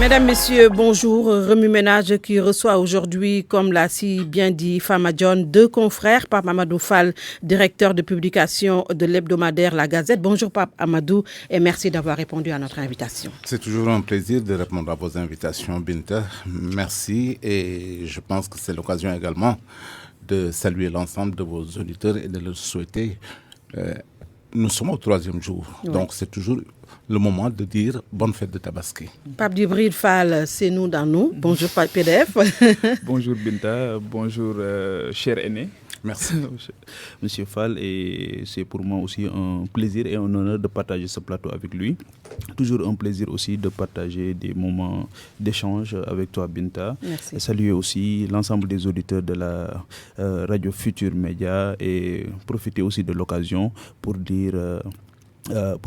Mesdames, Messieurs, bonjour. Remue-Ménage qui reçoit aujourd'hui, comme l'a si bien dit Fama John, deux confrères. Pape Amadou Fall, directeur de publication de l'hebdomadaire La Gazette. Bonjour Pape Amadou et merci d'avoir répondu à notre invitation. C'est toujours un plaisir de répondre à vos invitations, Binta. Merci et je pense que c'est l'occasion également de saluer l'ensemble de vos auditeurs et de leur souhaiter. Nous sommes au 3e jour, donc c'est toujours le moment de dire bonne fête de Tabaski. Pape Djibril Fall, c'est nous dans nous. Bonjour Pape PDF. Bonjour Binta, bonjour cher aîné. Merci. Monsieur Fall, et c'est pour moi aussi un plaisir et un honneur de partager ce plateau avec lui. Toujours un plaisir aussi de partager des moments d'échange avec toi Binta. Merci. Et saluer aussi l'ensemble des auditeurs de la radio Futur Média et profiter aussi de l'occasion pour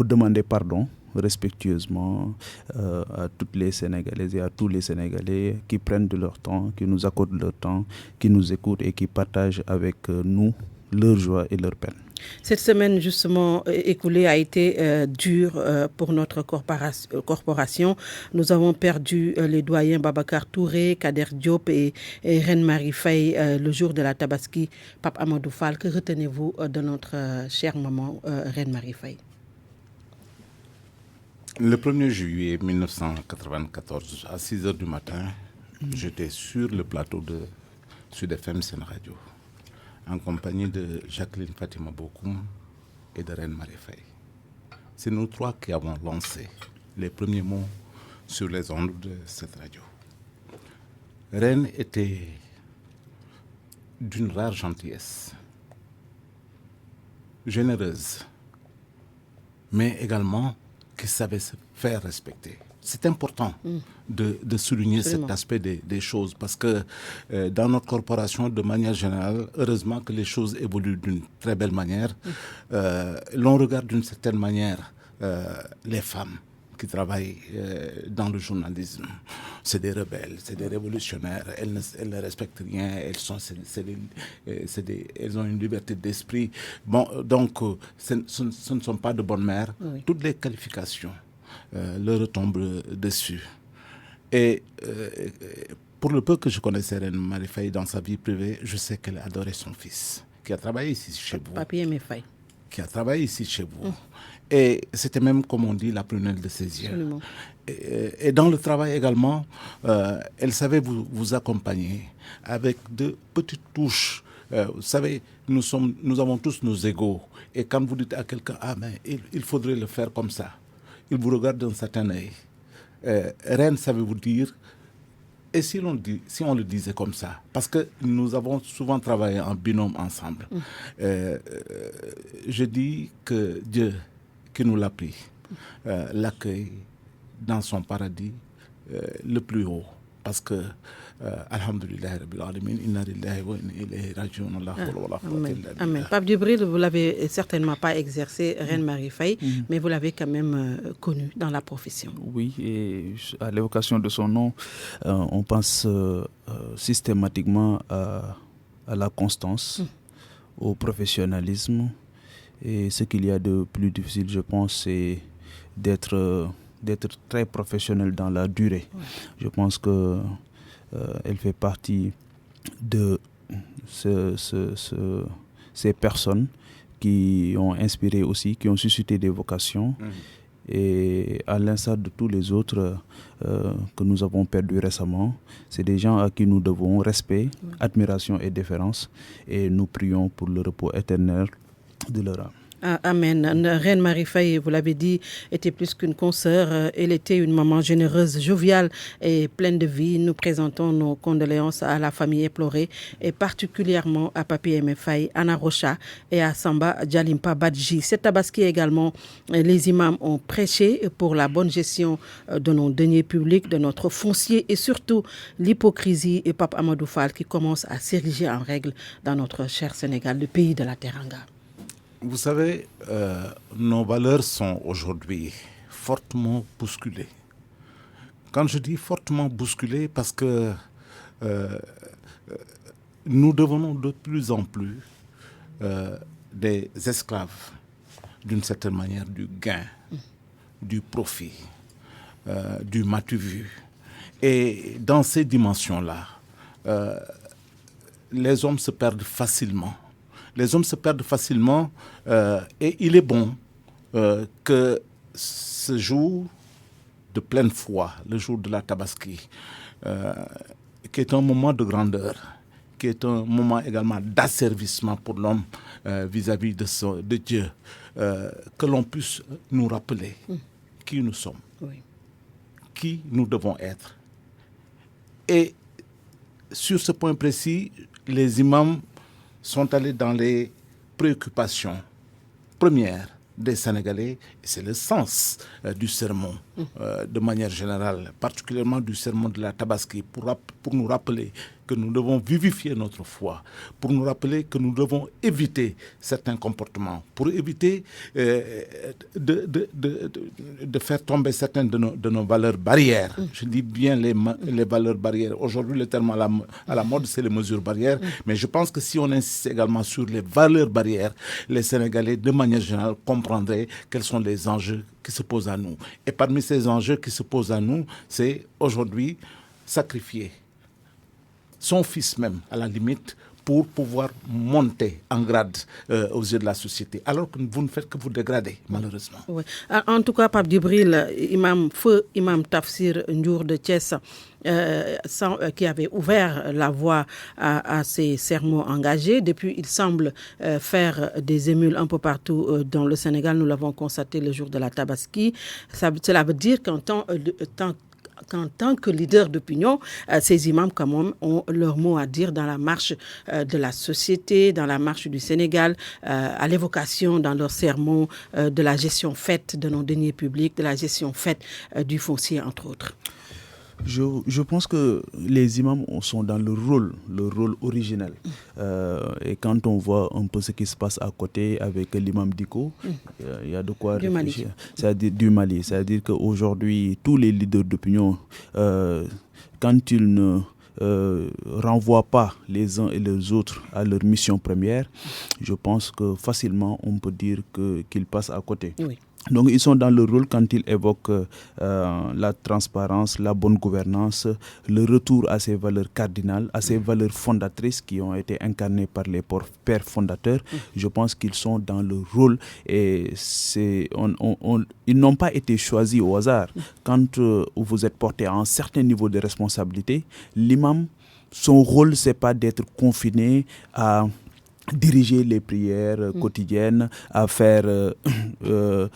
demander pardon respectueusement à toutes les Sénégalaises et à tous les Sénégalais qui prennent de leur temps, qui nous accordent leur temps, qui nous écoutent et qui partagent avec nous leur joie et leur peine. Cette semaine justement écoulée a été dure pour notre corporation. Nous avons perdu les doyens Babacar Touré, Kader Diop et Reine Marie Faye le jour de la Tabaski. Pape Amadou Fall, que retenez-vous de notre chère maman Reine Marie Faye? Le 1er juillet 1994, à 6 h du matin, j'étais sur le plateau de Sud FM Sen Radio, en compagnie de Jacqueline Fatima Bokoum et de Reine Marie Faye. C'est nous trois qui avons lancé les premiers mots sur les ondes de cette radio. Reine était d'une rare gentillesse, généreuse, mais également qui savait se faire respecter. C'est important de souligner cet aspect des choses parce que dans notre corporation, de manière générale, heureusement que les choses évoluent d'une très belle manière. L'on regarde d'une certaine manière les femmes qui travaillent dans le journalisme. C'est des rebelles, c'est des révolutionnaires, elles ne respectent rien, elles ont une liberté d'esprit. Bon, donc, ce ne sont pas de bonnes mères. Oui. Toutes les qualifications leur retombent dessus. Et pour le peu que je connaissais Reine Marie Faye dans sa vie privée, je sais qu'elle adorait son fils, qui a travaillé ici chez vous. Papier Faye. Qui a travaillé ici chez vous. Et c'était même, comme on dit, la prunelle de ses yeux. Absolument. Et dans le travail également, elle savait vous accompagner avec de petites touches. Vous savez, nous avons tous nos égos. Et quand vous dites à quelqu'un, ah ben, il faudrait le faire comme ça, il vous regarde d'un certain œil. Reine savait vous dire, et si on le disait comme ça, parce que nous avons souvent travaillé en binôme ensemble, je dis que Dieu, qui nous l'a pris, l'accueille dans son paradis le plus haut. Parce que, alhamdulillah, rabbil alamin, inna lillahi wa inna ilayhi raji'un, la hawla wa la quwwata illa billah. Amen. Pape Djibril, vous l'avez certainement pas exercé, Reine Marie Faye, mais vous l'avez quand même connue dans la profession. Oui, et à l'évocation de son nom, on pense systématiquement à la constance, au professionnalisme. Et ce qu'il y a de plus difficile, je pense, c'est d'être très professionnel dans la durée. Ouais. Je pense que elle fait partie de ces personnes qui ont inspiré aussi, qui ont suscité des vocations. Et à l'instar de tous les autres que nous avons perdus récemment, c'est des gens à qui nous devons respect, admiration et déférence. Et nous prions pour le repos éternel de leur âme. Amen. Reine Marie Faye, vous l'avez dit, était plus qu'une consoeur. Elle était une maman généreuse, joviale et pleine de vie. Nous présentons nos condoléances à la famille éplorée et particulièrement à Papi Aimé Faye, Anna Rocha et à Samba Djalimpa Badji. Cette Tabaski également, les imams ont prêché pour la bonne gestion de nos deniers publics, de notre foncier et surtout l'hypocrisie et Pape Amadou Fall qui commence à s'ériger en règle dans notre cher Sénégal, le pays de la Teranga. Vous savez, nos valeurs sont aujourd'hui fortement bousculées. Quand je dis fortement bousculées, parce que nous devenons de plus en plus des esclaves, d'une certaine manière, du gain, du profit, du matu vu. Et dans ces dimensions-là, les hommes se perdent facilement. Les hommes se perdent facilement et il est bon que ce jour de pleine foi, le jour de la Tabaski, qui est un moment de grandeur, qui est un moment également d'asservissement pour l'homme vis-à-vis de Dieu, que l'on puisse nous rappeler qui nous sommes, qui nous devons être. Et sur ce point précis, les imams sont allés dans les préoccupations premières des Sénégalais, et c'est le sens du sermon, de manière générale, particulièrement du sermon de la Tabaski, pour nous rappeler que nous devons vivifier notre foi, pour nous rappeler que nous devons éviter certains comportements, pour éviter de faire tomber certaines de nos valeurs barrières. Je dis bien les valeurs barrières. Aujourd'hui, le terme à la mode, c'est les mesures barrières, mais je pense que si on insiste également sur les valeurs barrières, les Sénégalais, de manière générale, comprendraient quels sont les enjeux qui se posent à nous. Et parmi ces enjeux qui se posent à nous, c'est aujourd'hui sacrifier son fils même, à la limite, pour pouvoir monter en grade aux yeux de la société, alors que vous ne faites que vous dégrader, malheureusement. Oui. En tout cas, Pape Djibril, Imam Tafsir Ndiour de Thiès, qui avait ouvert la voie à ces sermons engagés. Depuis, il semble faire des émules un peu partout dans le Sénégal. Nous l'avons constaté le jour de la Tabaski. Cela veut dire qu'en tant que leader d'opinion, ces imams quand même ont leur mot à dire dans la marche de la société, dans la marche du Sénégal, à l'évocation dans leurs sermons de la gestion faite de nos deniers publics, de la gestion faite du foncier, entre autres. Je pense que les imams sont dans le rôle originel. Et quand on voit un peu ce qui se passe à côté avec l'imam Diko, il y a de quoi réfléchir. C'est-à-dire du Mali. C'est-à-dire qu'aujourd'hui, tous les leaders d'opinion, quand ils ne renvoient pas les uns et les autres à leur mission première, je pense que facilement on peut dire qu'ils passent à côté. Oui. Donc ils sont dans le rôle quand ils évoquent la transparence, la bonne gouvernance, le retour à ces valeurs cardinales, à ces valeurs fondatrices qui ont été incarnées par les pères fondateurs. Je pense qu'ils sont dans le rôle et ils n'ont pas été choisis au hasard. Quand vous êtes porté à un certain niveau de responsabilité, l'imam, son rôle, c'est pas d'être confiné à diriger les prières quotidiennes, à faire le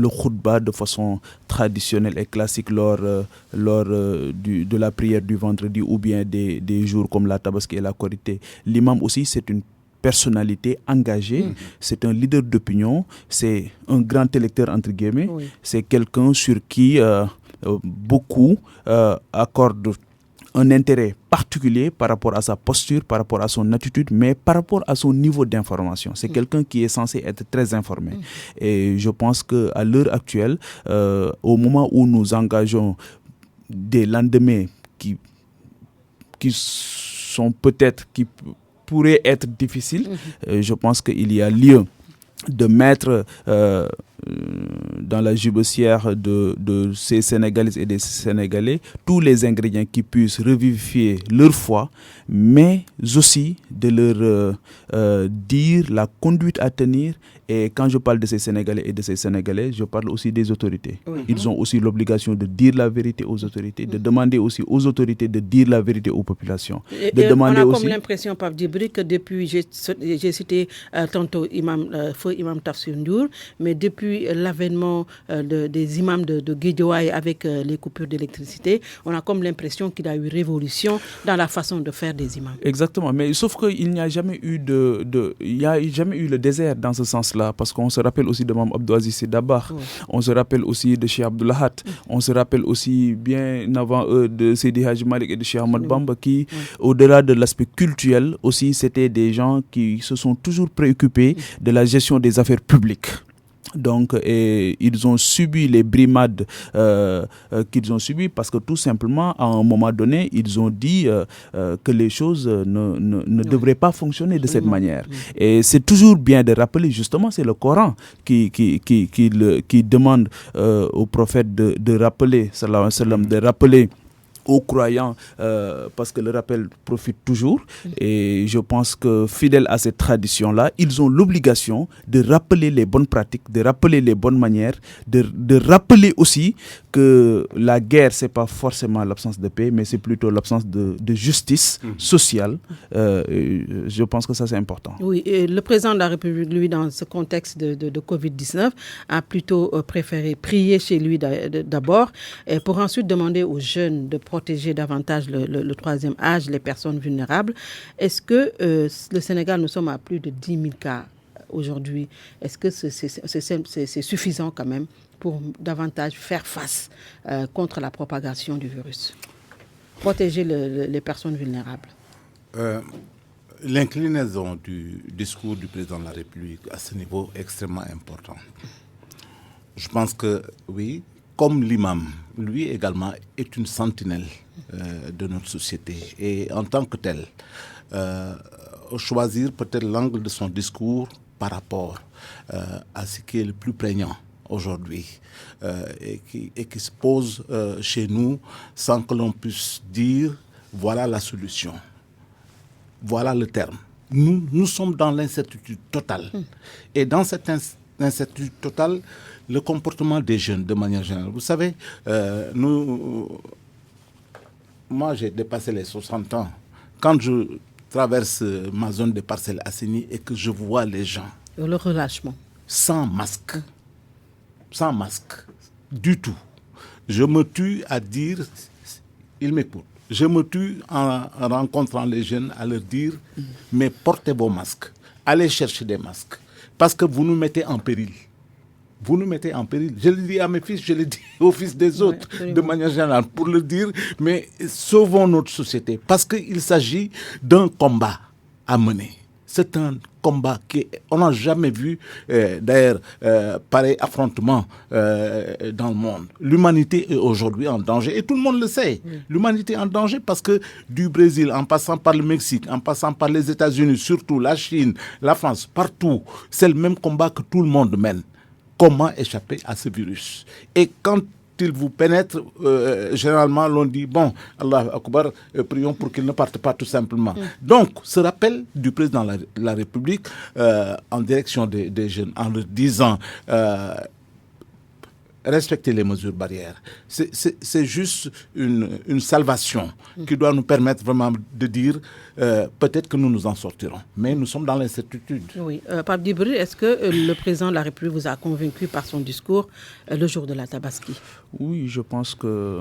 khutbah de façon traditionnelle et classique lors de la prière du vendredi ou bien des jours comme la Tabaski et la Korité. L'imam aussi, c'est une personnalité engagée, c'est un leader d'opinion, c'est un grand électeur entre guillemets, c'est quelqu'un sur qui beaucoup accordent un intérêt particulier par rapport à sa posture, par rapport à son attitude, mais par rapport à son niveau d'information. C'est quelqu'un qui est censé être très informé. Et je pense qu'à l'heure actuelle, au moment où nous engageons des lendemains qui pourraient être difficiles, je pense qu'il y a lieu de mettre dans la jubossière de ces Sénégalaises et des Sénégalais tous les ingrédients qui puissent revivifier leur foi, mais aussi de leur dire la conduite à tenir. Et quand je parle de ces Sénégalais et de ces Sénégalais, je parle aussi des autorités. Ils ont aussi l'obligation de dire la vérité aux autorités, de demander aussi aux autorités de dire la vérité aux populations. On a comme l'impression, Pape Djibril, que depuis, j'ai cité tantôt feu Imam Tafsir Ndiour, mais depuis l'avènement des imams de Guédiawaye avec les coupures d'électricité, on a comme l'impression qu'il y a eu révolution dans la façon de faire des imams. Exactement, mais sauf qu'il n'y a jamais eu le désert dans ce sens-là, parce qu'on se rappelle aussi de Mme Abdou Aziz Sy Dabakh, on se rappelle aussi de Cheikh Abdou Lahad, on se rappelle aussi bien avant eux de Seydi Hadji Malick et de Cheikh Ahmad Bamba qui, au-delà de l'aspect culturel aussi, c'était des gens qui se sont toujours préoccupés de la gestion des affaires publiques. Donc, ils ont subi les brimades qu'ils ont subies parce que tout simplement, à un moment donné, ils ont dit que les choses ne devraient pas fonctionner de cette manière. Et c'est toujours bien de rappeler, justement, c'est le Coran qui demande au prophète de rappeler, sallallahu alayhi wa sallam, de rappeler aux croyants, parce que le rappel profite toujours. Et je pense que fidèles à cette tradition-là, ils ont l'obligation de rappeler les bonnes pratiques, de rappeler les bonnes manières, de rappeler aussi que la guerre, c'est pas forcément l'absence de paix, mais c'est plutôt l'absence de justice sociale. Je pense que ça, c'est important. Oui, et le président de la République, lui, dans ce contexte de Covid-19, a plutôt préféré prier chez lui d'abord, pour ensuite demander aux jeunes de protéger davantage le troisième âge, les personnes vulnérables. Est-ce que le Sénégal, nous sommes à plus de 10 000 cas aujourd'hui. Est-ce que c'est suffisant quand même pour davantage faire face contre la propagation du virus? Protéger les personnes vulnérables. L'inclinaison du discours du président de la République à ce niveau est extrêmement important. Je pense que, oui, comme l'imam, lui également est une sentinelle de notre société. Et en tant que tel, choisir peut-être l'angle de son discours par rapport à ce qui est le plus prégnant aujourd'hui et qui se pose chez nous sans que l'on puisse dire voilà la solution, voilà le terme. Nous sommes dans l'incertitude totale. Et dans cette incertitude totale, le comportement des jeunes de manière générale. Vous savez, moi j'ai dépassé les 60 ans. Quand je traverse ma zone de parcelles assainies et que je vois les gens... Le relâchement. Sans masque du tout. Je me tue à dire, ils m'écoutent. Je me tue en rencontrant les jeunes à leur dire, mais portez vos masques, allez chercher des masques, parce que vous nous mettez en péril. Vous nous mettez en péril. Je le dis à mes fils, je le dis aux fils des autres, de manière générale, pour le dire, mais sauvons notre société, parce qu'il s'agit d'un combat à mener. C'est un combat qu'on n'a jamais vu, d'ailleurs, pareil affrontement dans le monde. L'humanité est aujourd'hui en danger, et tout le monde le sait. L'humanité est en danger parce que du Brésil, en passant par le Mexique, en passant par les États-Unis, surtout la Chine, la France, partout, c'est le même combat que tout le monde mène. Comment échapper à ce virus? Et quand il vous pénètre, généralement l'on dit bon, Allah Akbar, prions pour qu'il ne parte pas tout simplement. Donc, ce rappel du président de la République en direction des jeunes, en leur disant respecter les mesures barrières, c'est juste une salvation qui doit nous permettre vraiment de dire peut-être que nous nous en sortirons. Mais nous sommes dans l'incertitude. Oui. Pape Djibril, est-ce que le président de la République vous a convaincu par son discours le jour de la Tabaski? Oui, je pense que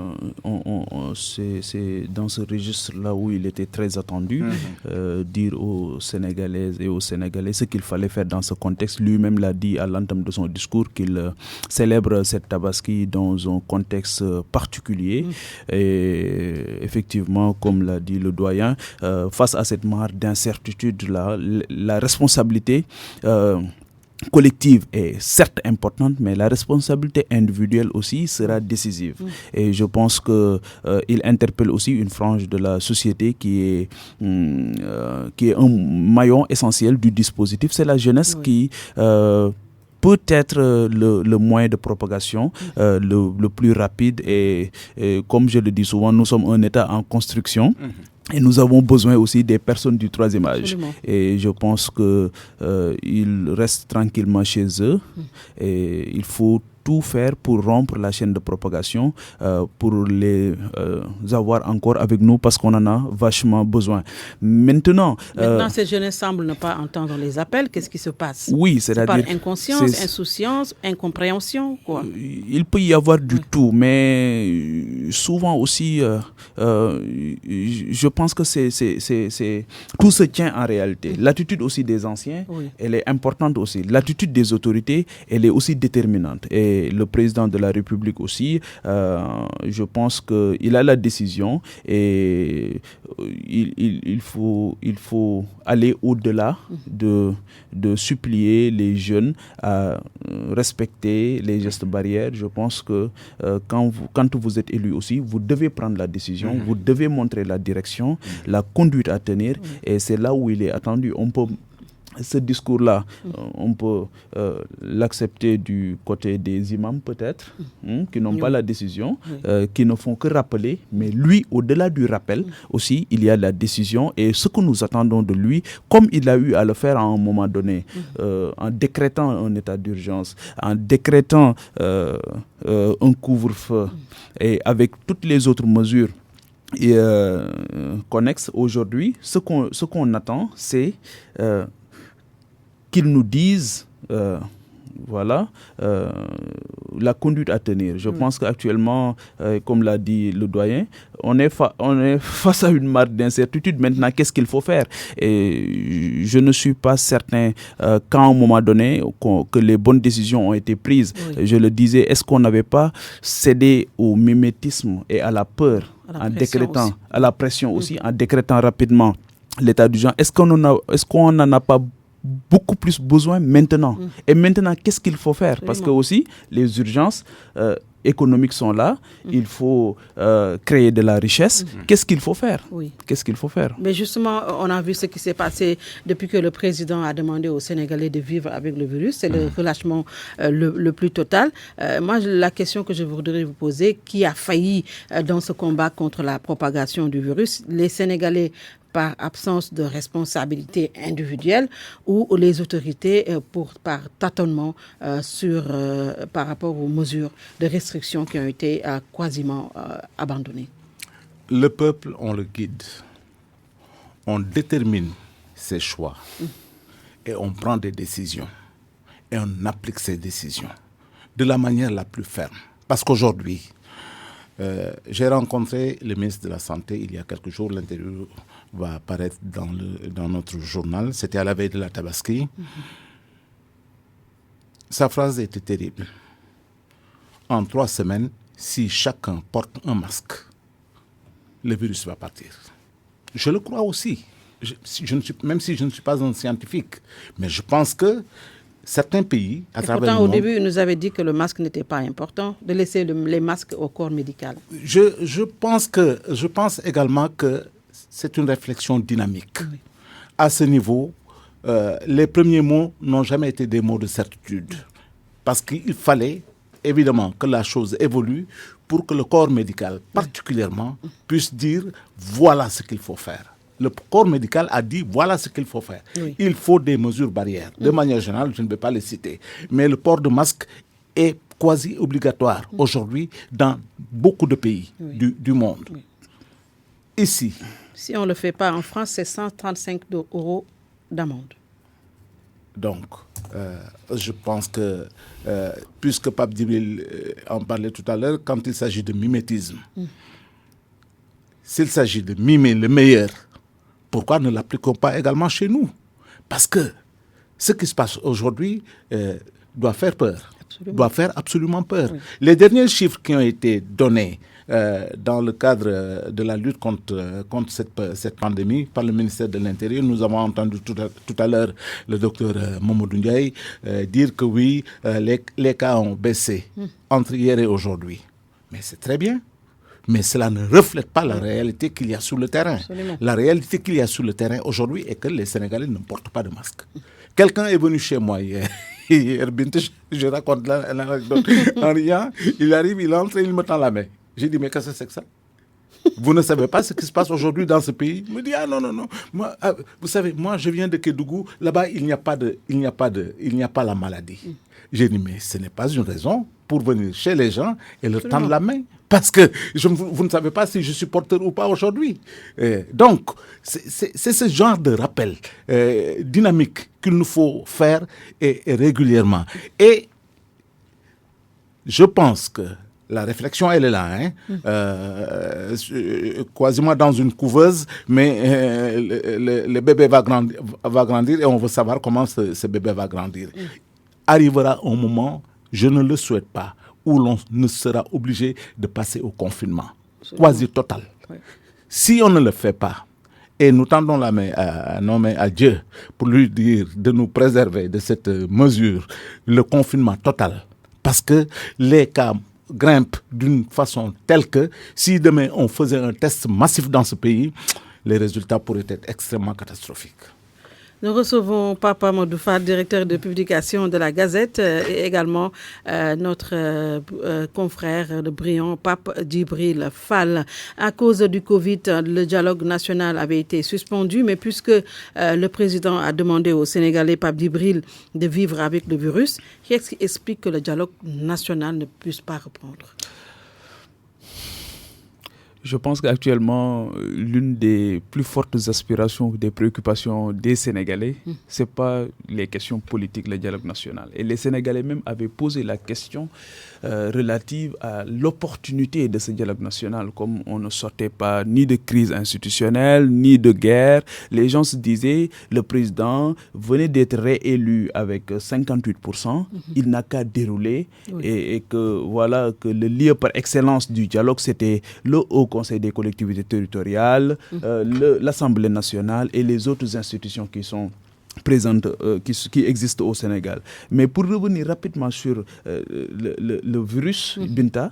c'est dans ce registre-là où il était très attendu, dire aux Sénégalaises et aux Sénégalais ce qu'il fallait faire dans ce contexte. Lui-même l'a dit à l'entame de son discours qu'il célèbre cette Tabaski dans un contexte particulier. Et effectivement, comme l'a dit le doyen, face à cette mare d'incertitude-là, la responsabilité collective est certes importante, mais la responsabilité individuelle aussi sera décisive. Et je pense qu'il interpelle aussi une frange de la société qui est un maillon essentiel du dispositif. C'est la jeunesse qui... peut être le moyen de propagation le plus rapide et comme je le dis souvent, nous sommes un État en construction. Et nous avons besoin aussi des personnes du troisième âge. Absolument. Et je pense qu'ils restent tranquillement chez eux. Et il faut tout faire pour rompre la chaîne de propagation, pour les avoir encore avec nous parce qu'on en a vachement besoin. Maintenant, ces jeunes semblent ne pas entendre les appels. Qu'est-ce qui se passe? Oui, c'est-à-dire... Par inconscience, insouciance, incompréhension, quoi. Il peut y avoir du tout, mais souvent aussi, je pense que tout se tient en réalité. L'attitude aussi des anciens, elle est importante aussi. L'attitude des autorités, elle est aussi déterminante. Et le président de la République aussi, je pense qu'il a la décision et il faut aller au-delà de supplier les jeunes à respecter les gestes barrières. Je pense que quand vous êtes élu aussi, vous devez prendre la décision, vous devez montrer la direction, la conduite à tenir et c'est là où il est attendu. On peut ce discours-là, on peut l'accepter du côté des imams peut-être, qui n'ont pas la décision, qui ne font que rappeler. Mais lui, au-delà du rappel, aussi, il y a la décision. Et ce que nous attendons de lui, comme il a eu à le faire à un moment donné, en décrétant un état d'urgence, en décrétant un couvre-feu, et avec toutes les autres mesures connexes aujourd'hui, ce qu'on attend, c'est qu'ils nous disent la conduite à tenir. Je pense qu'actuellement, comme l'a dit le doyen, on est face à une marque d'incertitude. Maintenant, qu'est-ce qu'il faut faire? Et je ne suis pas certain qu'à un moment donné, que les bonnes décisions ont été prises. Je le disais, est-ce qu'on n'avait pas cédé au mimétisme et à la peur en décrétant, à la pression aussi, en décrétant rapidement l'état d'urgence? Est-ce qu'on n'en a pas beaucoup plus besoin maintenant? Et maintenant, qu'est-ce qu'il faut faire? Parce que aussi, les urgences économiques sont là. Il faut créer de la richesse. Qu'est-ce qu'il faut faire? Qu'est-ce qu'il faut faire? Mais justement, on a vu ce qui s'est passé depuis que le président a demandé aux Sénégalais de vivre avec le virus. C'est le relâchement le plus total. Moi, la question que je voudrais vous poser, qui a failli dans ce combat contre la propagation du virus? Les Sénégalais par absence de responsabilité individuelle ou les autorités par tâtonnement par rapport aux mesures de restriction qui ont été quasiment abandonnées? Le peuple, on le guide. On détermine ses choix et on prend des décisions et on applique ces décisions de la manière la plus ferme. Parce qu'aujourd'hui, j'ai rencontré le ministre de la Santé il y a quelques jours. L'interview va apparaître dans notre journal. C'était à la veille de la Tabaski. Sa phrase était terrible. En 3 semaines, si chacun porte un masque, le virus va partir. Je le crois aussi. Même si je ne suis pas un scientifique. Mais je pense que certains pays, à travers le monde... Pourtant, au début, il nous avait dit que le masque n'était pas important, de laisser les masques au corps médical. Je pense également que c'est une réflexion dynamique. À ce niveau, les premiers mots n'ont jamais été des mots de certitude. Parce qu'il fallait, évidemment, que la chose évolue pour que le corps médical, particulièrement, puisse dire « voilà ce qu'il faut faire ». Le corps médical a dit voilà ce qu'il faut faire. Il faut des mesures barrières. De manière générale, je ne vais pas les citer. Mais le port de masque est quasi obligatoire aujourd'hui dans beaucoup de pays du monde. Ici. Si on ne le fait pas en France, c'est 135 € d'amende. Donc, je pense que, puisque Pape Djibril en parlait tout à l'heure, quand il s'agit de mimétisme, s'il s'agit de mimer le meilleur, pourquoi ne l'appliquons pas également chez nous? Parce que ce qui se passe aujourd'hui doit faire peur, doit faire absolument peur. Les derniers chiffres qui ont été donnés dans le cadre de la lutte contre cette pandémie par le ministère de l'Intérieur, nous avons entendu tout à l'heure le docteur Mamadou Ndiaye dire que oui, les cas ont baissé entre hier et aujourd'hui. Mais c'est très bien. Mais cela ne reflète pas la réalité qu'il y a sur le terrain. Absolument. La réalité qu'il y a sur le terrain aujourd'hui est que les Sénégalais ne portent pas de masque. Quelqu'un est venu chez moi hier, je raconte l'anecdote en riant, il arrive, il entre et il me tend la main. J'ai dit, mais qu'est-ce que c'est que ça? Vous ne savez pas ce qui se passe aujourd'hui dans ce pays? Il me dit, ah non. Moi, vous savez, moi je viens de Kédougou, là-bas il n'y a pas la maladie. J'ai dit, mais ce n'est pas une raison pour venir chez les gens et leur tendre la main. Parce que vous ne savez pas si je suis porteur ou pas aujourd'hui. Donc, c'est ce genre de rappel dynamique qu'il nous faut faire et régulièrement. Et je pense que la réflexion, elle est là, quasiment dans une couveuse, mais le bébé va grandir et on veut savoir comment ce bébé va grandir. Arrivera un moment, je ne le souhaite pas, où l'on ne sera obligé de passer au confinement, quasi total. Oui. Si on ne le fait pas, et nous tendons la main à Dieu pour lui dire de nous préserver de cette mesure, le confinement total, parce que les cas grimpent d'une façon telle que si demain on faisait un test massif dans ce pays, les résultats pourraient être extrêmement catastrophiques. Nous recevons Papa Modoufa, directeur de publication de la Gazette, et également notre confrère de brillant, Pape Djibril Fall. À cause du Covid, le dialogue national avait été suspendu, mais puisque le président a demandé aux Sénégalais, Pape Djibril, de vivre avec le virus, qu'est-ce qui explique que le dialogue national ne puisse pas reprendre? Je pense qu'actuellement, l'une des plus fortes aspirations, des préoccupations des Sénégalais, ce n'est pas les questions politiques, le dialogue national. Et les Sénégalais même avaient posé la question relative à l'opportunité de ce dialogue national. Comme on ne sortait pas ni de crise institutionnelle, ni de guerre, les gens se disaient, le président venait d'être réélu avec 58%, il n'a qu'à dérouler, et que voilà, que le lieu par excellence du dialogue, c'était le Haut Conseil des collectivités territoriales, l'Assemblée nationale et les autres institutions qui sont présentes, qui existent au Sénégal. Mais pour revenir rapidement sur le virus, Binta,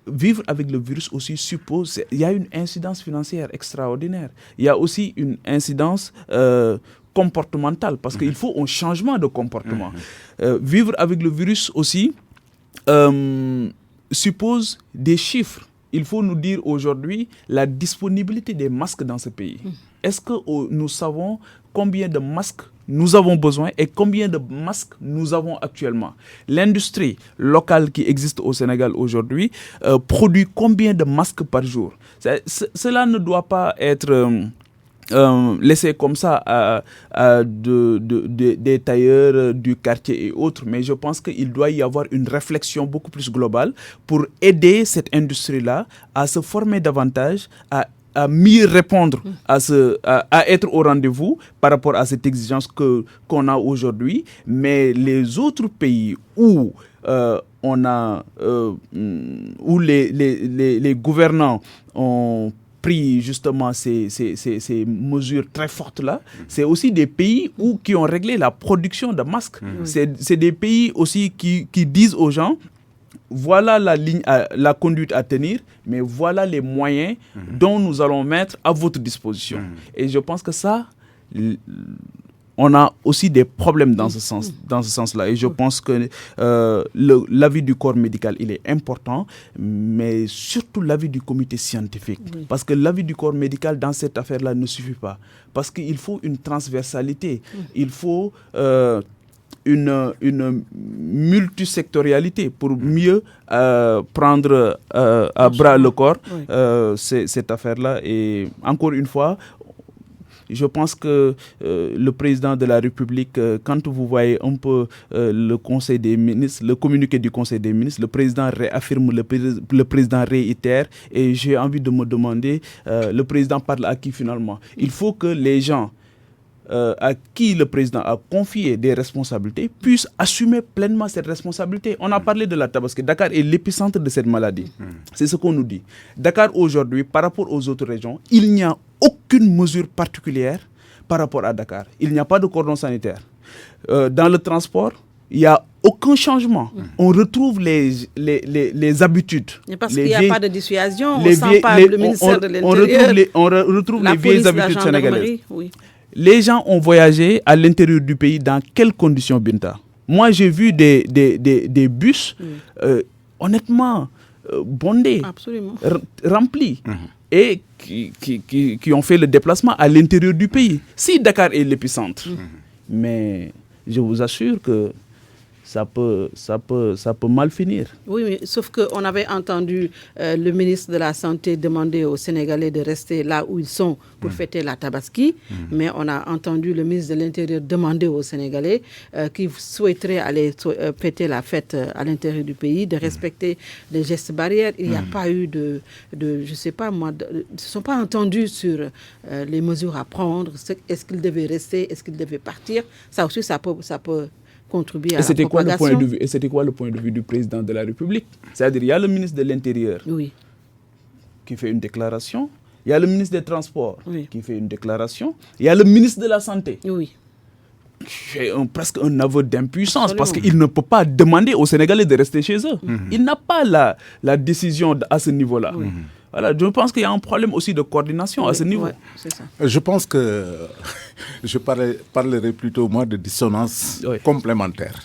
vivre avec le virus aussi suppose, il y a une incidence financière extraordinaire. Il y a aussi une incidence comportementale, parce qu'il faut un changement de comportement. Vivre avec le virus aussi suppose des chiffres. Il faut nous dire aujourd'hui la disponibilité des masques dans ce pays. Est-ce que nous savons combien de masques nous avons besoin et combien de masques nous avons actuellement? L'industrie locale qui existe au Sénégal aujourd'hui produit combien de masques par jour? Cela ne doit pas être laissé comme ça à des tailleurs du quartier et autres, mais je pense qu'il doit y avoir une réflexion beaucoup plus globale pour aider cette industrie-là à se former davantage, à mieux répondre, à être au rendez-vous par rapport à cette exigence qu'on a aujourd'hui. Mais les autres pays où où les gouvernants ont pris justement ces mesures très fortes-là, c'est aussi des pays qui ont réglé la production de masques. C'est des pays aussi qui disent aux gens, voilà la conduite à tenir, mais voilà les moyens dont nous allons mettre à votre disposition. Et je pense que ça, on a aussi des problèmes dans ce sens-là. Et je pense que l'avis du corps médical, il est important, mais surtout l'avis du comité scientifique. Parce que l'avis du corps médical dans cette affaire-là ne suffit pas. Parce qu'il faut une transversalité. Il faut une multisectorialité pour mieux prendre à bras le corps cette affaire-là. Et encore une fois, je pense que le président de la République, quand vous voyez un peu le Conseil des ministres, le communiqué du Conseil des ministres, le président réaffirme, le président réitère, et j'ai envie de me demander, le président parle à qui finalement? Il faut que les gens à qui le président a confié des responsabilités puissent assumer pleinement cette responsabilité. On a parlé de la Tabaski. Dakar est l'épicentre de cette maladie. C'est ce qu'on nous dit. Dakar aujourd'hui, par rapport aux autres régions, il n'y a aucune mesure particulière par rapport à Dakar. Il n'y a pas de cordon sanitaire. Dans le transport, il n'y a aucun changement. On retrouve les habitudes. Parce qu'il n'y a pas de dissuasion, on sent pas le ministère de l'Intérieur. On retrouve les vieilles habitudes sénégalaises. Oui. Les gens ont voyagé à l'intérieur du pays dans quelles conditions, Binta? Moi, j'ai vu des bus honnêtement bondés, remplis, et qui ont fait le déplacement à l'intérieur du pays. Si Dakar est l'épicentre, mais je vous assure que ça peut mal finir. Oui, sauf qu'on avait entendu le ministre de la Santé demander aux Sénégalais de rester là où ils sont pour fêter la Tabaski, mais on a entendu le ministre de l'Intérieur demander aux Sénégalais qui souhaiteraient aller fêter la fête à l'intérieur du pays de respecter les gestes barrières. Il n'y a pas eu de je ne sais pas moi, ils ne se sont pas entendus sur les mesures à prendre. Est-ce qu'ils devaient rester, est-ce qu'ils devaient partir? Ça aussi, ça peut contribuer à la propagation. Et c'était quoi le point de vue du président de la République? C'est-à-dire, il y a le ministre de l'Intérieur qui fait une déclaration, il y a le ministre des Transports qui fait une déclaration, il y a le ministre de la Santé qui fait presque un aveu d'impuissance. Absolument. Parce qu'il ne peut pas demander aux Sénégalais de rester chez eux. Il n'a pas la décision à ce niveau-là. Voilà, je pense qu'il y a un problème aussi de coordination à ce niveau. Ouais, c'est ça. Je pense que je parlerai plutôt moi de dissonance complémentaire.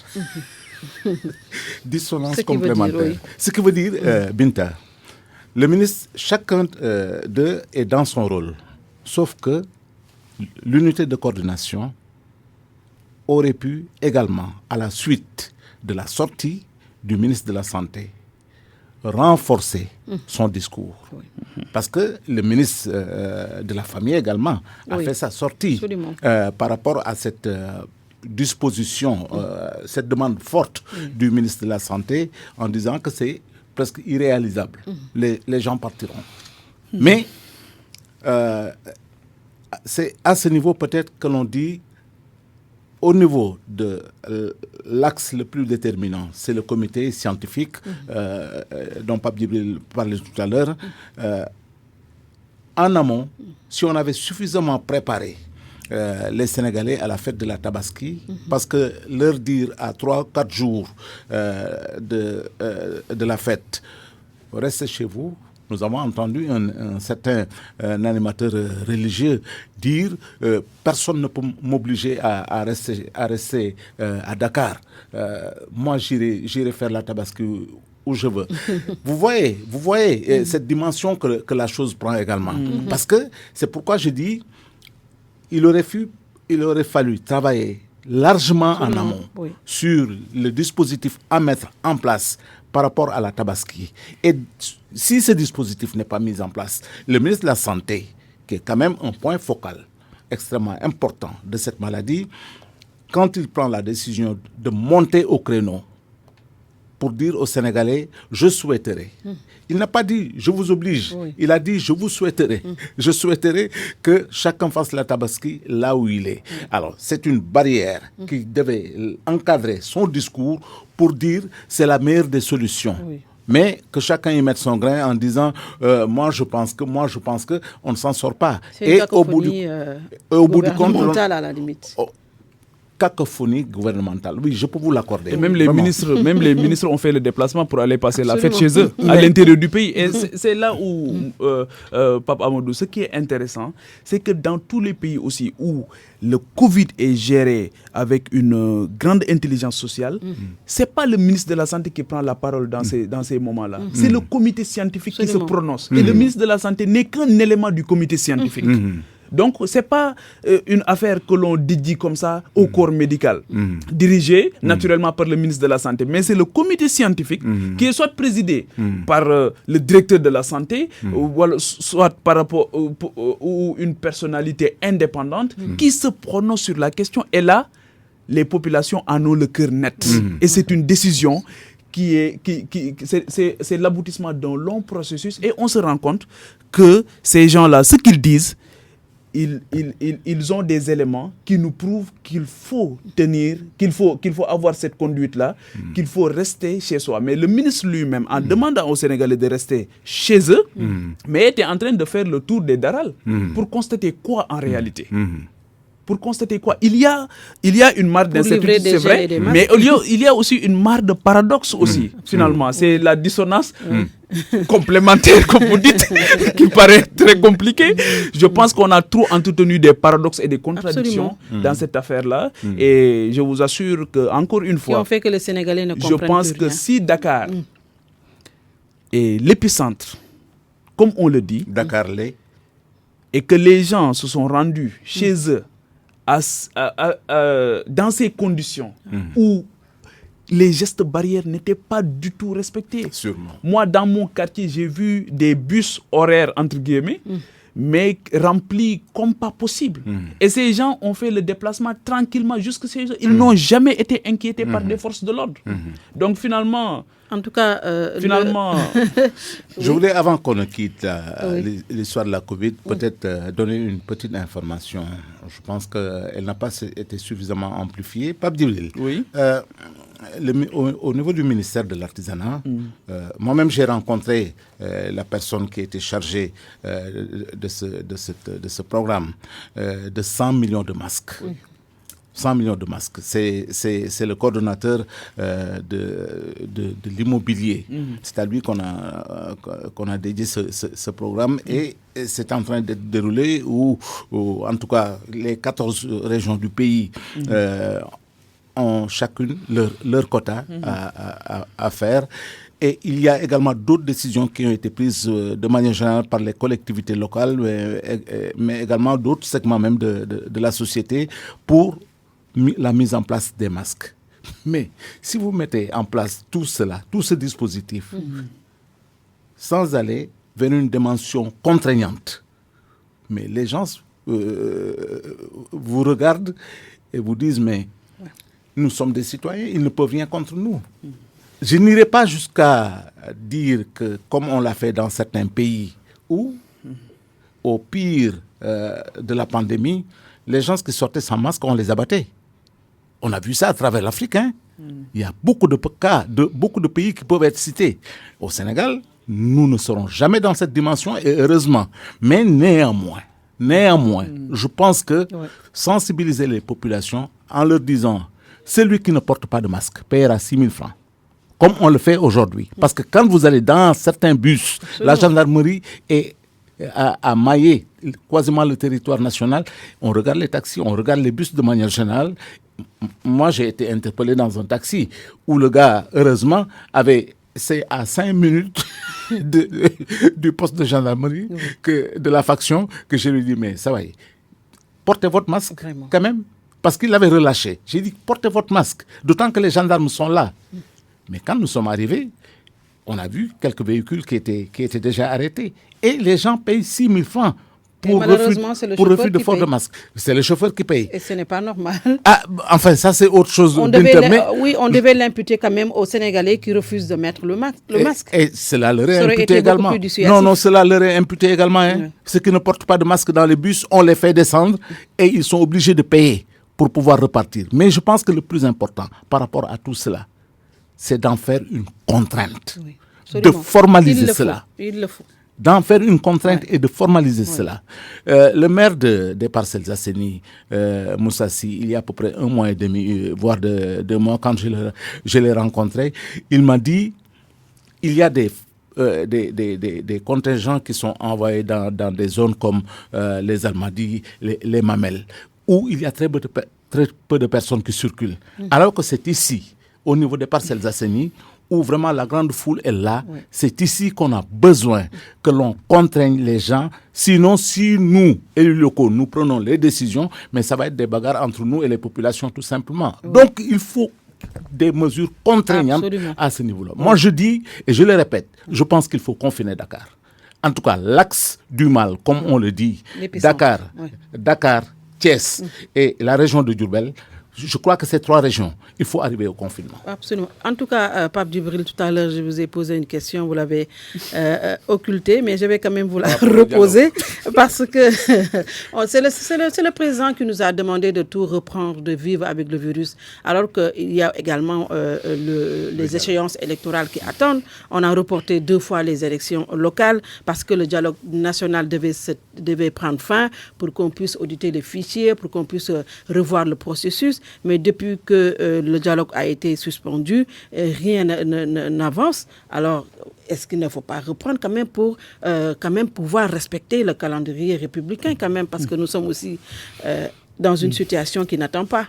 Dissonance complémentaire. Ce qui veut dire, Binta, le ministre, chacun d'eux est dans son rôle. Sauf que l'unité de coordination aurait pu également, à la suite de la sortie du ministre de la Santé, renforcer son discours. Parce que le ministre de la Famille également a fait sa sortie par rapport à cette disposition, cette demande forte du ministre de la Santé en disant que c'est presque irréalisable. Les gens partiront. Mais c'est à ce niveau peut-être que l'on dit, au niveau de l'axe le plus déterminant, c'est le comité scientifique dont Pape Djibril parlait tout à l'heure. En amont, si on avait suffisamment préparé les Sénégalais à la fête de la Tabaski, parce que leur dire à 3-4 jours de la fête, restez chez vous. Nous avons entendu un certain animateur religieux dire personne ne peut m'obliger à rester à Dakar. Moi, j'irai faire la Tabaski où je veux. Vous voyez cette dimension que la chose prend également. Parce que c'est pourquoi je dis il aurait fallu travailler largement en amont sur le dispositif à mettre en place par rapport à la Tabaski. Et si ce dispositif n'est pas mis en place, le ministre de la Santé, qui est quand même un point focal extrêmement important de cette maladie, quand il prend la décision de monter au créneau pour dire aux Sénégalais, je souhaiterais. Il n'a pas dit, je vous oblige. Il a dit, je vous souhaiterais. Je souhaiterais que chacun fasse la Tabaski là où il est. Alors, c'est une barrière qui devait encadrer son discours pour dire, c'est la meilleure des solutions. Mais que chacun y mette son grain en disant, moi je pense que, on ne s'en sort pas. C'est une cacophonie gouvernementale à la limite. Cacophonie gouvernementale. Oui, je peux vous l'accorder. Et même les ministres ont fait le déplacement pour aller passer la fête chez eux, à l'intérieur du pays. Et c'est là où, Pape Amadou, ce qui est intéressant, c'est que dans tous les pays aussi où le Covid est géré avec une grande intelligence sociale, c'est pas le ministre de la Santé qui prend la parole dans ces moments-là. C'est le comité scientifique qui se prononce. Et le ministre de la Santé n'est qu'un élément du comité scientifique. Donc, ce n'est pas une affaire que l'on dédie comme ça au corps médical, dirigé naturellement par le ministre de la Santé. Mais c'est le comité scientifique qui est soit présidé par le directeur de la Santé, ou soit par rapport ou une personnalité indépendante qui se prononce sur la question. Et là, les populations en ont le cœur net. Et c'est une décision c'est l'aboutissement d'un long processus. Et on se rend compte que ces gens-là, ce qu'ils disent, ils ont des éléments qui nous prouvent qu'il faut tenir, qu'il faut avoir cette conduite-là, qu'il faut rester chez soi. Mais le ministre lui-même, en demandant aux Sénégalais de rester chez eux, mais était en train de faire le tour des Daral pour constater quoi en réalité. Pour constater quoi? Il y a une marge d'incertitude, c'est vrai, mais il y a aussi une marge de paradoxe aussi, finalement. C'est la dissonance complémentaire, comme vous dites, qui paraît très compliquée. Je pense qu'on a trop entretenu des paradoxes et des contradictions dans cette affaire-là. Et je vous assure que, encore une fois, qui ont fait que les Sénégalais ne comprennent je pense plus que rien. si Dakar est l'épicentre, comme on le dit, Dakar l'est, et que les gens se sont rendus chez eux dans ces conditions où les gestes barrières n'étaient pas du tout respectés. Sûrement. Moi, dans mon quartier, j'ai vu des bus horaires, entre guillemets, mais remplis comme pas possible. Et ces gens ont fait le déplacement tranquillement jusque chez eux. Ils n'ont jamais été inquiétés par des forces de l'ordre. Donc finalement... En tout cas, je voulais, avant qu'on ne quitte l'histoire de la Covid, peut-être donner une petite information. Je pense qu'elle n'a pas été suffisamment amplifiée. Pape Djibril, au niveau du ministère de l'Artisanat, moi-même j'ai rencontré la personne qui était chargée de ce programme de 100 millions de masques. 100 millions de masques. C'est le coordonnateur de l'immobilier. C'est à lui qu'on a dédié ce programme et c'est en train d'être déroulé où, en tout cas, les 14 régions du pays ont chacune leur quota à faire. Et il y a également d'autres décisions qui ont été prises de manière générale par les collectivités locales, mais également d'autres segments même de la société pour la mise en place des masques. Mais si vous mettez en place tout cela, tout ce dispositif, sans aller vers une dimension contraignante, mais les gens vous regardent et vous disent, mais nous sommes des citoyens, ils ne peuvent rien contre nous. Je n'irai pas jusqu'à dire que, comme on l'a fait dans certains pays, où, au pire de la pandémie, les gens qui sortaient sans masque, on les abattait. On a vu ça à travers l'Afrique. Il y a beaucoup de cas, beaucoup de pays qui peuvent être cités. Au Sénégal, nous ne serons jamais dans cette dimension, et heureusement. Mais néanmoins, je pense que sensibiliser les populations en leur disant, celui qui ne porte pas de masque paiera 6 000 francs. Comme on le fait aujourd'hui. Parce que quand vous allez dans certains bus, la gendarmerie a maillé quasiment le territoire national. On regarde les taxis, on regarde les bus de manière générale. Moi, j'ai été interpellé dans un taxi où le gars, heureusement, c'est à 5 minutes du poste de gendarmerie, de la faction, que je lui dis, mais ça va, portez votre masque quand même. Parce qu'il l'avait relâché. J'ai dit, portez votre masque, d'autant que les gendarmes sont là. Mais quand nous sommes arrivés, on a vu quelques véhicules qui étaient déjà arrêtés. Et les gens payent 6 000 francs pour refus de port de masque. C'est le chauffeur qui paye. Et ce n'est pas normal. Enfin, ça c'est autre chose. On devait l'imputer quand même aux Sénégalais qui refusent de mettre le masque. Et cela leur est imputé également. Non, cela leur est imputé également. Ceux qui ne portent pas de masque dans les bus, on les fait descendre et ils sont obligés de payer pour pouvoir repartir. Mais je pense que le plus important par rapport à tout cela, c'est d'en faire une contrainte, de formaliser cela. Il le faut. D'en faire une contrainte et de formaliser cela. Le maire des Parcelles Assainies, Moussassi, il y a à peu près 1 mois et demi, voire 2 mois, quand je l'ai rencontré, il m'a dit, il y a des contingents qui sont envoyés dans des zones comme les Almadies, les Mamelles, où il y a très peu de personnes qui circulent. Alors que c'est ici, au niveau des Parcelles Assainies, où vraiment la grande foule est là, c'est ici qu'on a besoin que l'on contraigne les gens. Sinon, si nous, élus locaux, nous prenons les décisions, mais ça va être des bagarres entre nous et les populations tout simplement. Donc, il faut des mesures contraignantes à ce niveau-là. Moi, je dis, et je le répète, je pense qu'il faut confiner Dakar. En tout cas, l'axe du mal, comme on le dit, Dakar, Thiès et la région de Diourbel, je crois que ces 3 régions, il faut arriver au confinement. Absolument. En tout cas, Pape Djibril, tout à l'heure, je vous ai posé une question, vous l'avez occultée, mais je vais quand même vous la reposer parce que c'est le président qui nous a demandé de tout reprendre, de vivre avec le virus, alors qu'il y a également les échéances électorales qui attendent. On a reporté 2 fois les élections locales parce que le dialogue national devait prendre fin pour qu'on puisse auditer les fichiers, pour qu'on puisse revoir le processus. Mais depuis que le dialogue a été suspendu, rien n'avance. Alors, est-ce qu'il ne faut pas reprendre quand même pour quand même pouvoir respecter le calendrier républicain quand même, parce que nous sommes aussi dans une situation qui n'attend pas.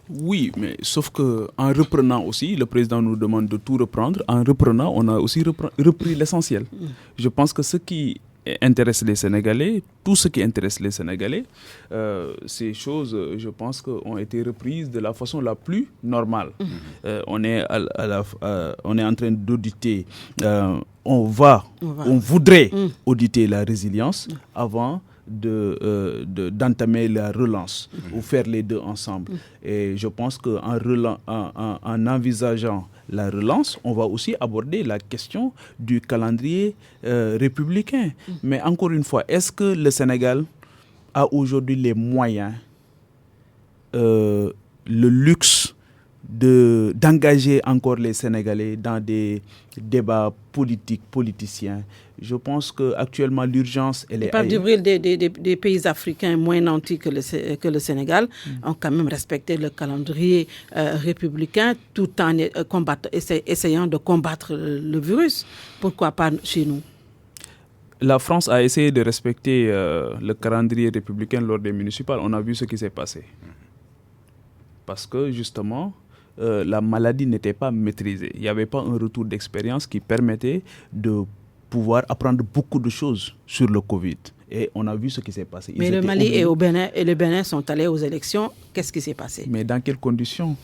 Oui, mais sauf qu'en reprenant aussi, le président nous demande de tout reprendre. En reprenant, on a aussi repris l'essentiel. Je pense que ce qui intéresse les Sénégalais, tout ce qui intéresse les Sénégalais, ces choses, je pense, ont été reprises de la façon la plus normale. On est en train d'auditer, on voudrait auditer la résilience avant d'entamer la relance ou faire les deux ensemble. Et je pense qu'en envisageant la relance, on va aussi aborder la question du calendrier républicain. Mais encore une fois, est-ce que le Sénégal a aujourd'hui les moyens, le luxe d'engager encore les Sénégalais dans des débats politiciens. Je pense qu'actuellement, l'urgence, elle est Pape Djibril, des pays africains moins nantis que le Sénégal ont quand même respecté le calendrier républicain tout en essayant de combattre le virus. Pourquoi pas chez nous? La France a essayé de respecter le calendrier républicain lors des municipales. On a vu ce qui s'est passé. Parce que justement, la maladie n'était pas maîtrisée. Il n'y avait pas un retour d'expérience qui permettait de pouvoir apprendre beaucoup de choses sur le Covid. Et on a vu ce qui s'est passé. Mais le Mali et le Bénin sont allés aux élections. Qu'est-ce qui s'est passé? Mais dans quelles conditions?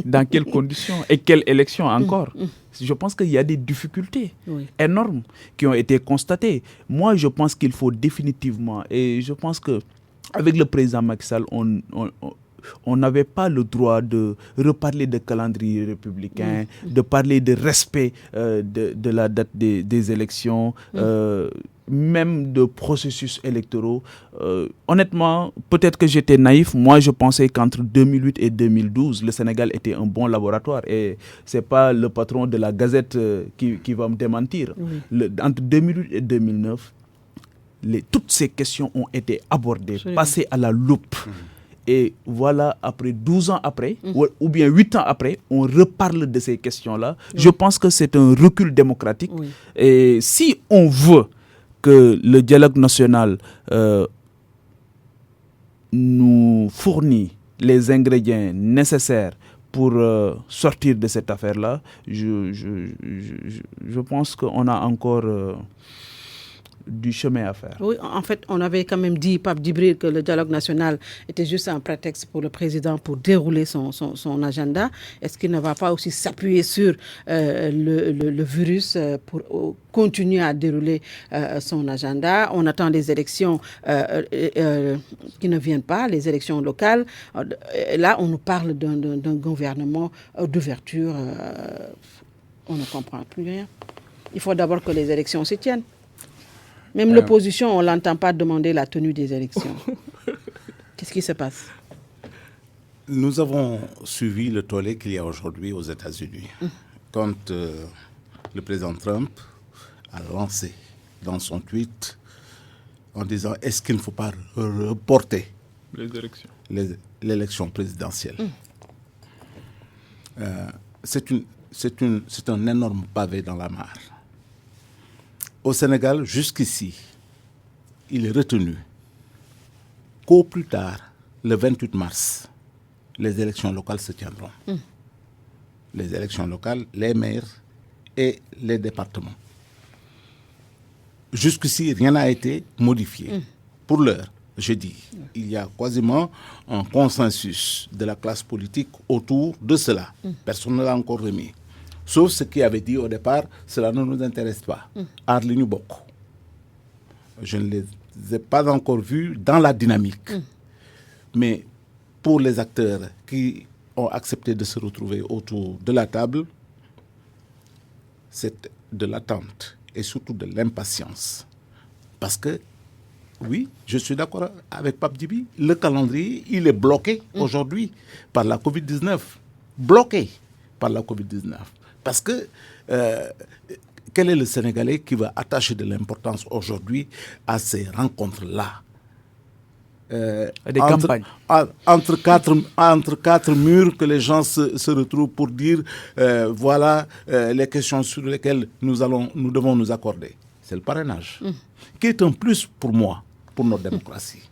Dans quelles conditions? Et quelles élections encore? Je pense qu'il y a des difficultés énormes qui ont été constatées. Moi, je pense qu'il faut définitivement, et je pense qu'avec le président Macky Sall, on n'avait pas le droit de reparler de calendrier républicain, de parler de respect de la date des élections, même de processus électoraux. Honnêtement, peut-être que j'étais naïf. Moi, je pensais qu'entre 2008 et 2012, le Sénégal était un bon laboratoire. Et ce n'est pas le patron de la Gazette qui va me démentir. Entre 2008 et 2009, toutes ces questions ont été abordées, passées à la loupe. Et voilà, après 12 ans après, ou bien 8 ans après, on reparle de ces questions-là. Je pense que c'est un recul démocratique. Et si on veut que le dialogue national nous fournit les ingrédients nécessaires pour sortir de cette affaire-là, je pense qu'on a encore du chemin à faire. Oui, en fait, on avait quand même dit, Pape Djibril, que le dialogue national était juste un prétexte pour le président pour dérouler son agenda. Est-ce qu'il ne va pas aussi s'appuyer sur le virus pour continuer à dérouler son agenda? On attend les élections qui ne viennent pas, les élections locales. Là, on nous parle d'un gouvernement d'ouverture. On ne comprend plus rien. Il faut d'abord que les élections se tiennent. Même l'opposition, on ne l'entend pas demander la tenue des élections. Qu'est-ce qui se passe? Nous avons suivi le tollé qu'il y a aujourd'hui aux États-Unis. Quand le président Trump a lancé dans son tweet en disant « Est-ce qu'il ne faut pas reporter l'élection présidentielle ?» C'est un énorme pavé dans la mare. Au Sénégal, jusqu'ici, il est retenu qu'au plus tard, le 28 mars, les élections locales se tiendront. Les élections locales, les maires et les départements. Jusqu'ici, rien n'a été modifié. Pour l'heure, je dis, il y a quasiment un consensus de la classe politique autour de cela. Personne ne l'a encore remis. Sauf ce qui avait dit au départ, cela ne nous intéresse pas. Arlinou Boko. Je ne les ai pas encore vus dans la dynamique. Mais pour les acteurs qui ont accepté de se retrouver autour de la table, c'est de l'attente et surtout de l'impatience. Parce que, oui, je suis d'accord avec Pape Djibril, le calendrier, il est bloqué aujourd'hui par la Covid-19. Bloqué par la Covid-19. Parce que quel est le Sénégalais qui va attacher de l'importance aujourd'hui à ces rencontres-là des campagnes. Entre quatre murs que les gens se retrouvent pour dire voilà les questions sur lesquelles nous devons nous accorder. C'est le parrainage, qui est un plus pour moi, pour notre démocratie.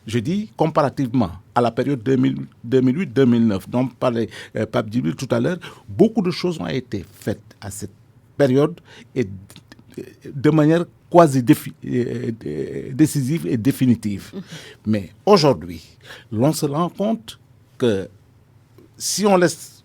Je dis, comparativement à la période 2008-2009, dont parlait Pape Djibril tout à l'heure, beaucoup de choses ont été faites à cette période et de manière quasi décisive et définitive. Mais aujourd'hui, l'on se rend compte que si on laisse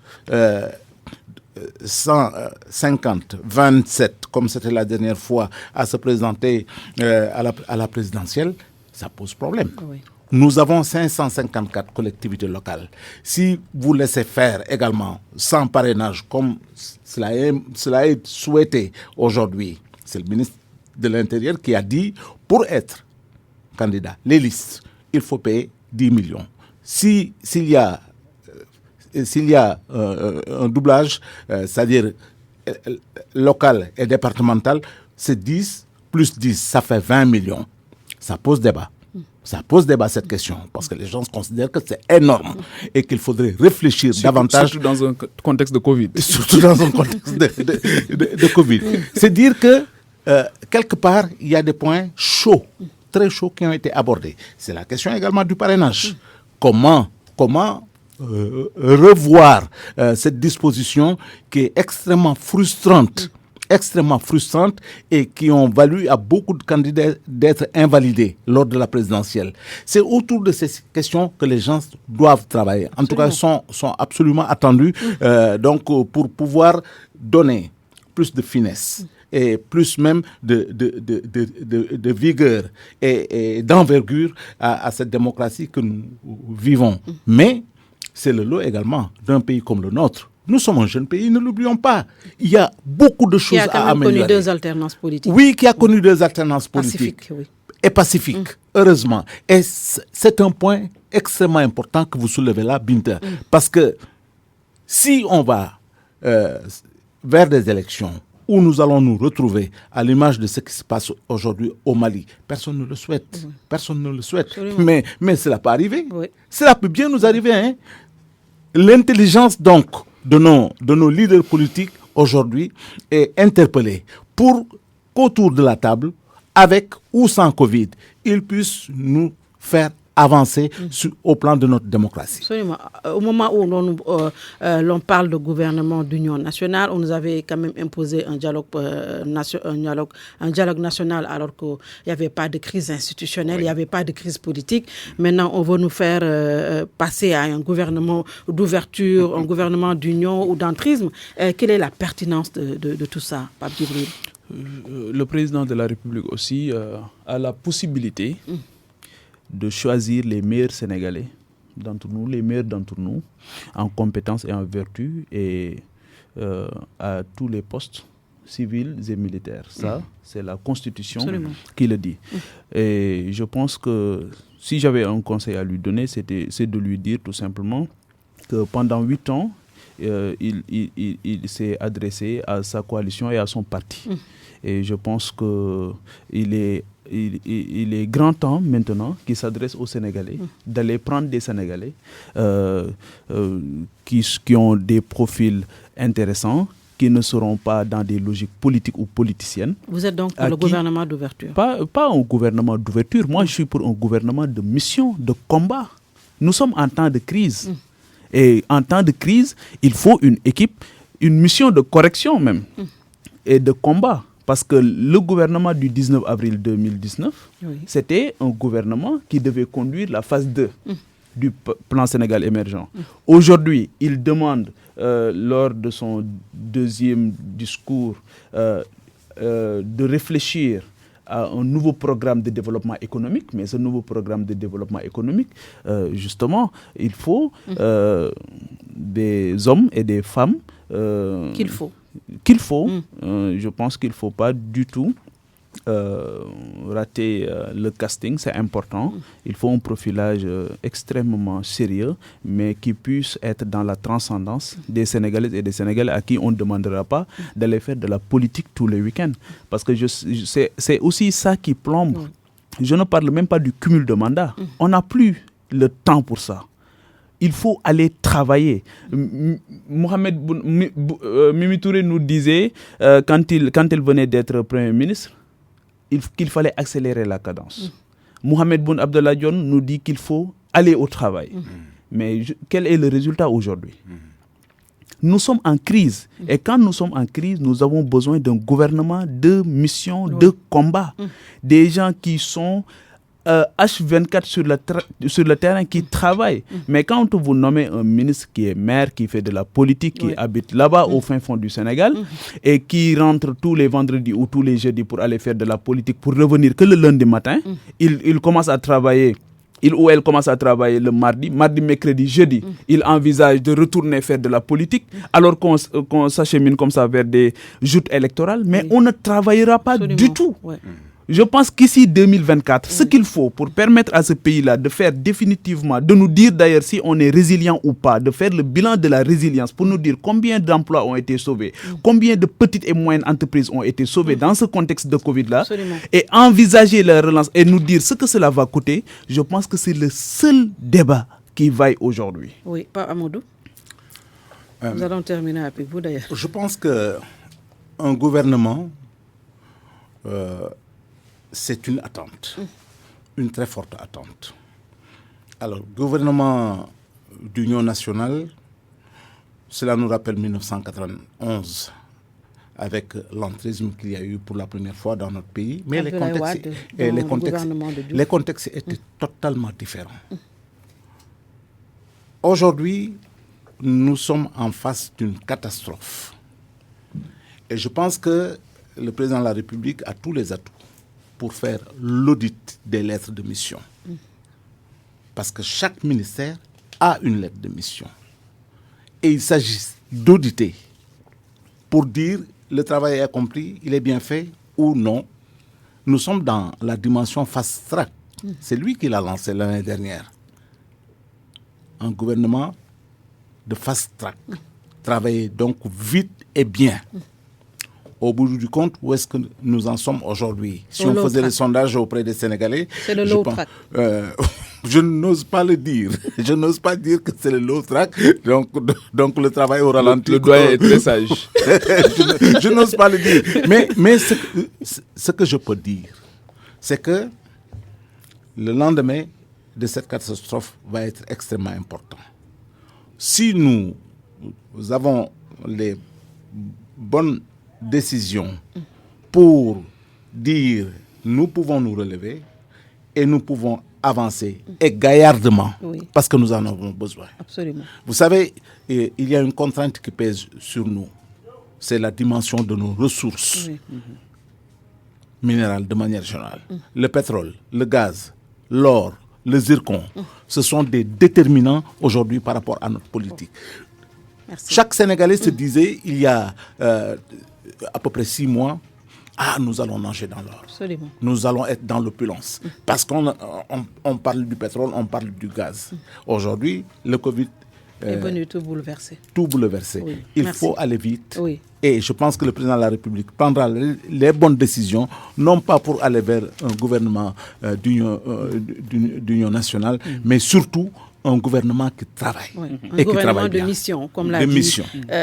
150, 27, comme c'était la dernière fois, à se présenter à la présidentielle, ça pose problème. Oui. Nous avons 554 collectivités locales. Si vous laissez faire également sans parrainage, comme cela est souhaité aujourd'hui, c'est le ministre de l'Intérieur qui a dit, pour être candidat, les listes, il faut payer 10 millions. S'il y a s'il y a un doublage, c'est-à-dire local et départemental, c'est 10 plus 10, ça fait 20 millions. Ça pose débat. Ça pose débat cette question, parce que les gens considèrent que c'est énorme et qu'il faudrait réfléchir davantage. Surtout dans un contexte de Covid. Surtout dans un contexte de Covid. C'est dire que, quelque part, il y a des points chauds, très chauds qui ont été abordés. C'est la question également du parrainage. Comment revoir cette disposition qui est extrêmement frustrante et qui ont valu à beaucoup de candidats d'être invalidés lors de la présidentielle. C'est autour de ces questions que les gens doivent travailler. En tout cas, sont absolument attendus donc pour pouvoir donner plus de finesse et plus même de vigueur et d'envergure à cette démocratie que nous vivons. Mais c'est le lot également d'un pays comme le nôtre. Nous sommes un jeune pays, ne l'oublions pas. Il y a beaucoup de choses à améliorer. Qui a quand même connu 2 alternances politiques. Oui, qui a connu 2 alternances politiques. Pacifique, oui. Et pacifique, heureusement. Et c'est un point extrêmement important que vous soulevez là, Binta. Parce que si on va vers des élections où nous allons nous retrouver à l'image de ce qui se passe aujourd'hui au Mali, personne ne le souhaite. Personne ne le souhaite. Mais cela peut arriver. Oui. Cela peut bien nous arriver. Hein. L'intelligence donc de nos leaders politiques aujourd'hui est interpellée pour qu'autour de la table, avec ou sans Covid, ils puissent nous faire avancer au plan de notre démocratie. Absolument. Au moment où l'on parle de gouvernement d'union nationale, on nous avait quand même imposé un dialogue national alors qu'il n'y avait pas de crise institutionnelle, il n'y avait pas de crise politique. Maintenant, on veut nous faire passer à un gouvernement d'ouverture, un gouvernement d'union ou d'entrisme. Quelle est la pertinence de tout ça, Pape Djibril? Le président de la République aussi a la possibilité de choisir les meilleurs Sénégalais d'entre nous, les meilleurs d'entre nous, en compétences et en vertu, et à tous les postes civils et militaires. Ça, c'est la Constitution qui le dit. Et je pense que si j'avais un conseil à lui donner, c'est de lui dire tout simplement que pendant 8 ans, il s'est adressé à sa coalition et à son parti. Et je pense qu'il est grand temps maintenant qu'il s'adresse aux Sénégalais, d'aller prendre des Sénégalais qui ont des profils intéressants, qui ne seront pas dans des logiques politiques ou politiciennes. Vous êtes donc pour le gouvernement d'ouverture? Pas un gouvernement d'ouverture. Moi, je suis pour un gouvernement de mission, de combat. Nous sommes en temps de crise. Et en temps de crise, il faut une équipe, une mission de correction même, et de combat. Parce que le gouvernement du 19 avril 2019, c'était un gouvernement qui devait conduire la phase 2 du plan Sénégal émergent. Aujourd'hui, il demande, lors de son deuxième discours, de réfléchir à un nouveau programme de développement économique. Mais ce nouveau programme de développement économique, justement, il faut des hommes et des femmes qu'il faut. Je pense qu'il ne faut pas du tout rater le casting, c'est important. Il faut un profilage extrêmement sérieux, mais qui puisse être dans la transcendance des Sénégalaises et des Sénégalais à qui on ne demandera pas d'aller faire de la politique tous les week-ends. Parce que c'est aussi ça qui plombe. Je ne parle même pas du cumul de mandats. On n'a plus le temps pour ça. Il faut aller travailler. Mimi Touré nous disait, quand elle venait d'être Premier ministre, qu'il fallait accélérer la cadence. Mohamed Boun Abdallah Dionne nous dit qu'il faut aller au travail. Mais quel est le résultat aujourd'hui? Nous sommes en crise. Et quand nous sommes en crise, nous avons besoin d'un gouvernement de mission, de combat. Des gens qui sont H24 sur le terrain, qui travaillent. Mais quand vous nommez un ministre qui est maire, qui fait de la politique, qui habite là-bas au fin fond du Sénégal, et qui rentre tous les vendredis ou tous les jeudis pour aller faire de la politique, pour revenir que le lundi matin, il commence à travailler. Il ou elle commence à travailler le mardi, mercredi, jeudi. Il envisage de retourner faire de la politique, alors qu'on s'achemine comme ça vers des joutes électorales, mais on ne travaillera pas du tout. Je pense qu'ici 2024, ce qu'il faut pour permettre à ce pays-là de faire définitivement, de nous dire d'ailleurs si on est résilient ou pas, de faire le bilan de la résilience pour nous dire combien d'emplois ont été sauvés, combien de petites et moyennes entreprises ont été sauvées dans ce contexte de Covid-là, Absolument. et envisager la relance et nous dire ce que cela va coûter. Je pense que c'est le seul débat qui vaille aujourd'hui. Oui, pas Amadou. Nous allons terminer avec vous d'ailleurs. Je pense qu'un gouvernement, c'est une attente, une très forte attente. Alors, gouvernement d'union nationale, cela nous rappelle 1991, avec l'entrisme qu'il y a eu pour la première fois dans notre pays. Mais les contextes étaient totalement différents. Aujourd'hui, nous sommes en face d'une catastrophe. Et je pense que le président de la République a tous les atouts pour faire l'audit des lettres de mission. Parce que chaque ministère a une lettre de mission. Et il s'agit d'auditer pour dire le travail est accompli, il est bien fait ou non. Nous sommes dans la dimension fast track. C'est lui qui l'a lancé l'année dernière. Un gouvernement de fast track. Travailler donc vite et bien. Au bout du compte, où est-ce que nous en sommes aujourd'hui? Si on faisait les sondages auprès des Sénégalais, c'est le low track. Je n'ose pas le dire. Je n'ose pas dire que c'est le low track. Donc le travail au ralenti. Le doigt est très sage. je n'ose pas le dire. Mais ce que je peux dire, c'est que le lendemain de cette catastrophe va être extrêmement important. Si nous avons les bonnes décisions pour dire nous pouvons nous relever et nous pouvons avancer et gaillardement parce que nous en avons besoin. Absolument. Vous savez, il y a une contrainte qui pèse sur nous. C'est la dimension de nos ressources minérales de manière générale. Le pétrole, le gaz, l'or, le zircon, ce sont des déterminants aujourd'hui par rapport à notre politique. Merci. Chaque Sénégalais se disait, il y a à peu près 6 mois, nous allons nager dans l'or. Absolument. Nous allons être dans l'opulence. Parce qu'on parle du pétrole, on parle du gaz. Aujourd'hui, le Covid est venu tout bouleverser. Tout bouleverser. Oui. Il Merci. faut aller vite. Oui. Et je pense que le président de la République prendra les bonnes décisions, non pas pour aller vers un gouvernement d'union nationale, mais surtout un gouvernement qui travaille. Oui. Et Un gouvernement de mission, comme l'a dit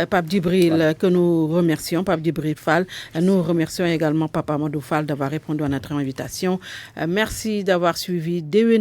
Pape Djibril, que nous remercions, Pape Djibril Fall. Nous remercions également Papa Amadou Fall d'avoir répondu à notre invitation. Merci d'avoir suivi